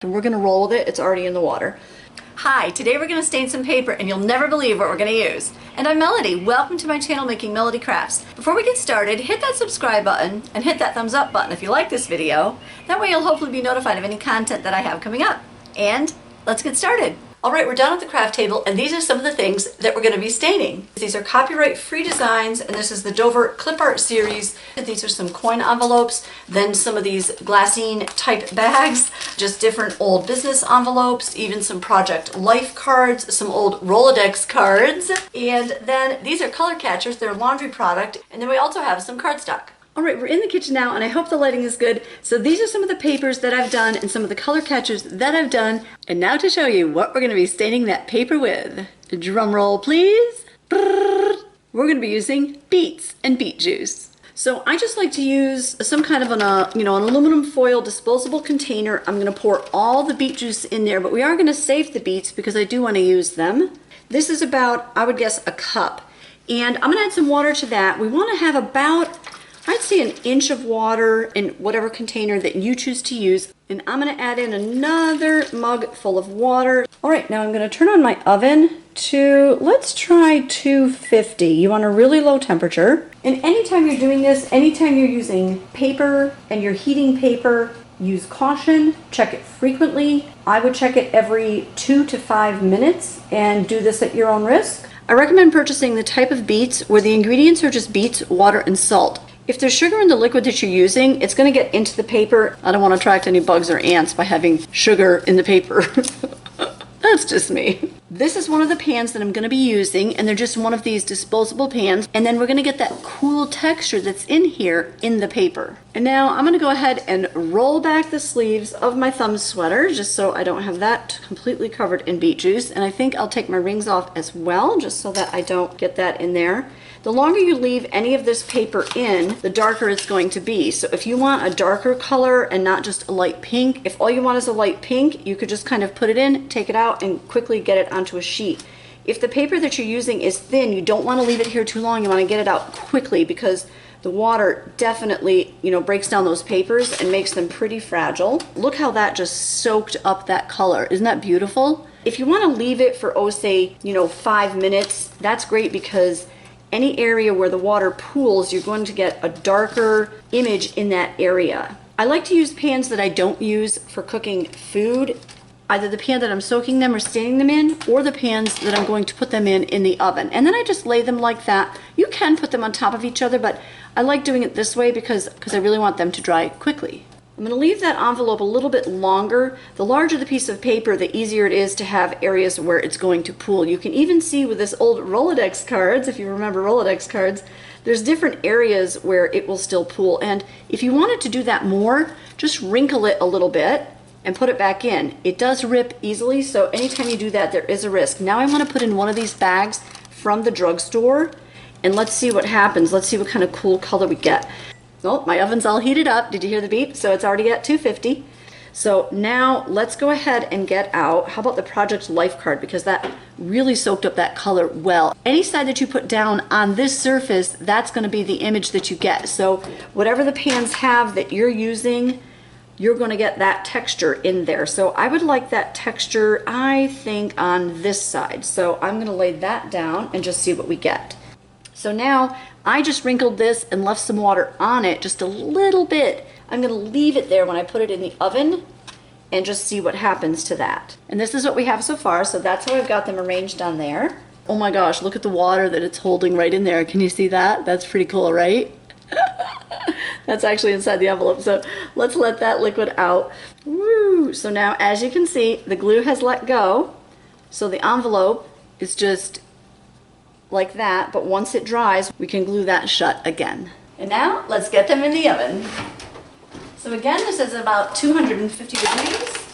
And we're going to roll with it. It's already in the water. Hi, today we're going to stain some paper and you'll never believe what we're going to use. And I'm Melody. Welcome to my channel Making Melody Crafts. Before we get started, hit that subscribe button and hit that thumbs up button if you like this video. That way you'll hopefully be notified of any content that I have coming up. And let's get started. Alright, we're down at the craft table and these are some of the things that we're going to be staining. These are copyright free designs and this is the Dover Clip Art series. These are some coin envelopes, then some of these glassine type bags, just different old business envelopes, even some Project Life cards, some old Rolodex cards, and then these are color catchers, they're a laundry product, and then we also have some cardstock. Alright, we're in the kitchen now and I hope the lighting is good. So these are some of the papers that I've done and some of the color catchers that I've done. And now to show you what we're going to be staining that paper with. Drum roll please. We're going to be using beets and beet juice. So I just like to use some kind of an aluminum foil disposable container. I'm going to pour all the beet juice in there, but we are going to save the beets because I do want to use them. This is about, I would guess, a cup. And I'm going to add some water to that. We want to have about, I'd say, an inch of water in whatever container that you choose to use. And I'm going to add in another mug full of water. All right, now I'm going to turn on my oven to, let's try 250. You want a really low temperature. And anytime you're doing this, anytime you're using paper and you're heating paper, use caution, check it frequently. I would check it every 2 to 5 minutes and do this at your own risk. I recommend purchasing the type of beets where the ingredients are just beets, water, and salt. If there's sugar in the liquid that you're using, it's going to get into the paper. I don't want to attract any bugs or ants by having sugar in the paper. That's just me. This is one of the pans that I'm going to be using, and they're just one of these disposable pans. And then we're going to get that cool texture that's in here in the paper. And now I'm going to go ahead and roll back the sleeves of my thumb sweater, just so I don't have that completely covered in beet juice. And I think I'll take my rings off as well, just so that I don't get that in there. The longer you leave any of this paper in, the darker it's going to be. So if you want a darker color and not just a light pink, if all you want is a light pink, you could just kind of put it in, take it out, and quickly get it onto a sheet. If the paper that you're using is thin, you don't want to leave it here too long. You want to get it out quickly because the water definitely, breaks down those papers and makes them pretty fragile. Look how that just soaked up that color. Isn't that beautiful? If you want to leave it for, 5 minutes, that's great because any area where the water pools, you're going to get a darker image in that area. I like to use pans that I don't use for cooking food, either the pan that I'm soaking them or staining them in, or the pans that I'm going to put them in the oven. And then I just lay them like that. You can put them on top of each other, but I like doing it this way because I really want them to dry quickly. I'm going to leave that envelope a little bit longer. The larger the piece of paper, the easier it is to have areas where it's going to pool. You can even see with this old Rolodex cards, if you remember Rolodex cards, there's different areas where it will still pool. And if you wanted to do that more, just wrinkle it a little bit and put it back in. It does rip easily, so anytime you do that, there is a risk. Now I want to put in one of these bags from the drugstore, and let's see what happens. Let's see what kind of cool color we get. Oh, my oven's all heated up. Did you hear the beep? So it's already at 250. So now let's go ahead and get out. How about the Project Life card? Because that really soaked up that color well. Any side that you put down on this surface, that's going to be the image that you get. So whatever the pans have that you're using, you're going to get that texture in there. So I would like that texture, I think, on this side. So I'm going to lay that down and just see what we get. So now I just wrinkled this and left some water on it, just a little bit. I'm going to leave it there when I put it in the oven and just see what happens to that. And this is what we have so far, so that's how I've got them arranged on there. Oh my gosh, look at the water that it's holding right in there. Can you see that? That's pretty cool, right? That's actually inside the envelope, so let's let that liquid out. Woo! So now, as you can see, the glue has let go, so the envelope is just like that, but once it dries, we can glue that shut again. And now, let's get them in the oven. So again, this is about 250 degrees,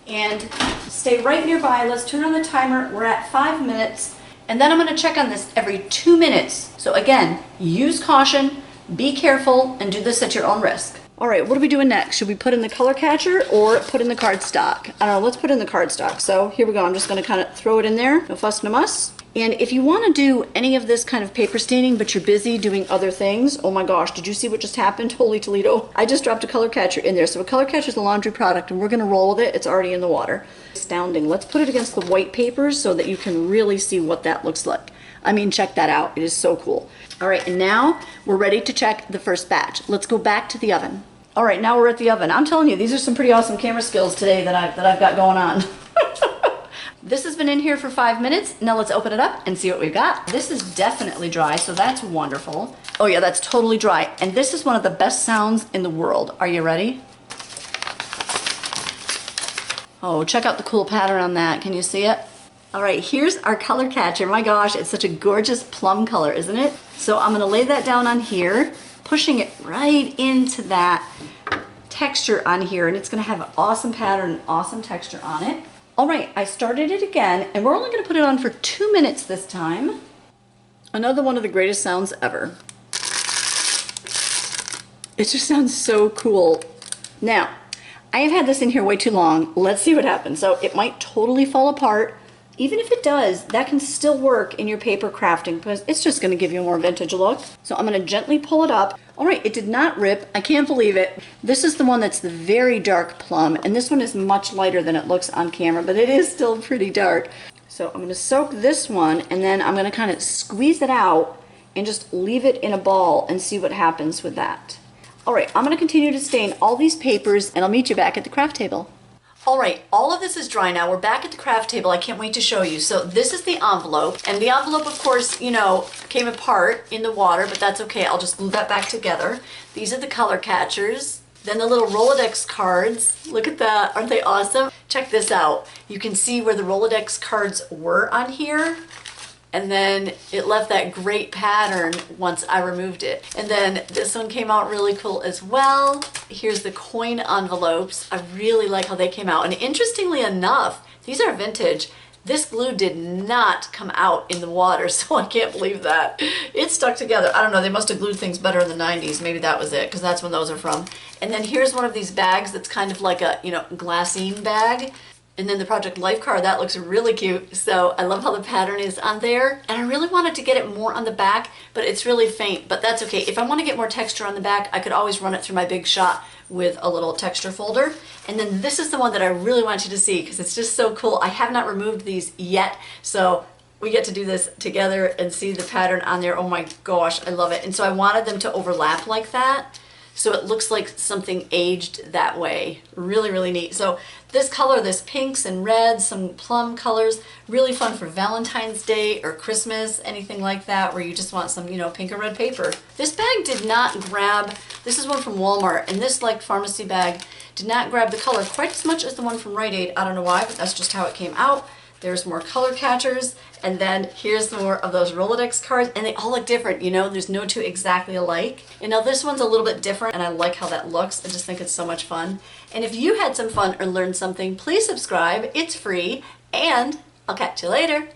and stay right nearby. Let's turn on the timer. We're at 5 minutes, and then I'm going to check on this every 2 minutes. So again, use caution, be careful, and do this at your own risk. All right, what are we doing next? Should we put in the color catcher or put in the cardstock? I don't know, let's put in the cardstock. So here we go. I'm just going to kind of throw it in there. No fuss, no muss. And if you want to do any of this kind of paper staining, but you're busy doing other things, oh my gosh, did you see what just happened? Holy Toledo. I just dropped a color catcher in there. So a color catcher is a laundry product and we're going to roll with it. It's already in the water. Astounding. Let's put it against the white papers so that you can really see what that looks like. I mean, check that out. It is so cool. All right, and now we're ready to check the first batch. Let's go back to the oven. All right, now we're at the oven. I'm telling you, these are some pretty awesome camera skills today that I've got going on. This has been in here for 5 minutes. Now let's open it up and see what we've got. This is definitely dry, so that's wonderful. Oh yeah, that's totally dry. And this is one of the best sounds in the world. Are you ready? Oh, check out the cool pattern on that. Can you see it? All right, here's our color catcher. My gosh, it's such a gorgeous plum color, isn't it? So I'm gonna lay that down on here, pushing it right into that texture on here, and it's gonna have an awesome pattern, an awesome texture on it. All right, I started it again, and we're only gonna put it on for 2 minutes this time. Another one of the greatest sounds ever. It just sounds so cool. Now, I have had this in here way too long. Let's see what happens. So it might totally fall apart. Even if it does, that can still work in your paper crafting because it's just gonna give you a more vintage look. So I'm gonna gently pull it up. All right, it did not rip. I can't believe it. This is the one that's the very dark plum, and this one is much lighter than it looks on camera, but it is still pretty dark. So I'm gonna soak this one, and then I'm gonna kind of squeeze it out and just leave it in a ball and see what happens with that. All right, I'm gonna continue to stain all these papers, and I'll meet you back at the craft table. All right, all of this is dry now. We're back at the craft table. I can't wait to show you. So this is the envelope, and the envelope, of course, you know, came apart in the water, but that's okay. I'll just glue that back together. These are the color catchers. Then the little Rolodex cards. Look at that. Aren't they awesome? Check this out. You can see where the Rolodex cards were on here. And then it left that great pattern once I removed it. And then this one came out really cool as well. Here's the coin envelopes. I really like how they came out. And interestingly enough, these are vintage. This glue did not come out in the water, so I can't believe that. It stuck together. I don't know, they must have glued things better in the 90s. Maybe that was it, because that's when those are from. And then here's one of these bags that's kind of like a, you know, glassine bag. And then the Project Life card, that looks really cute. So I love how the pattern is on there. And I really wanted to get it more on the back, but it's really faint, but that's okay. If I want to get more texture on the back, I could always run it through my Big Shot with a little texture folder. And then this is the one that I really want you to see because it's just so cool. I have not removed these yet, so we get to do this together and see the pattern on there. Oh my gosh, I love it. And so I wanted them to overlap like that, so it looks like something aged that way. Really, really neat. So this color, this pinks and reds, some plum colors, really fun for Valentine's Day or Christmas, anything like that, where you just want some, you know, pink or red paper. This bag did not grab, this is one from Walmart, and this like pharmacy bag did not grab the color quite as much as the one from Rite Aid. I don't know why, but that's just how it came out. There's more color catchers, and then here's more of those Rolodex cards, and they all look different, you know, there's no two exactly alike. And now this one's a little bit different, and I like how that looks. I just think it's so much fun. And if you had some fun or learned something, please subscribe. It's free, and I'll catch you later.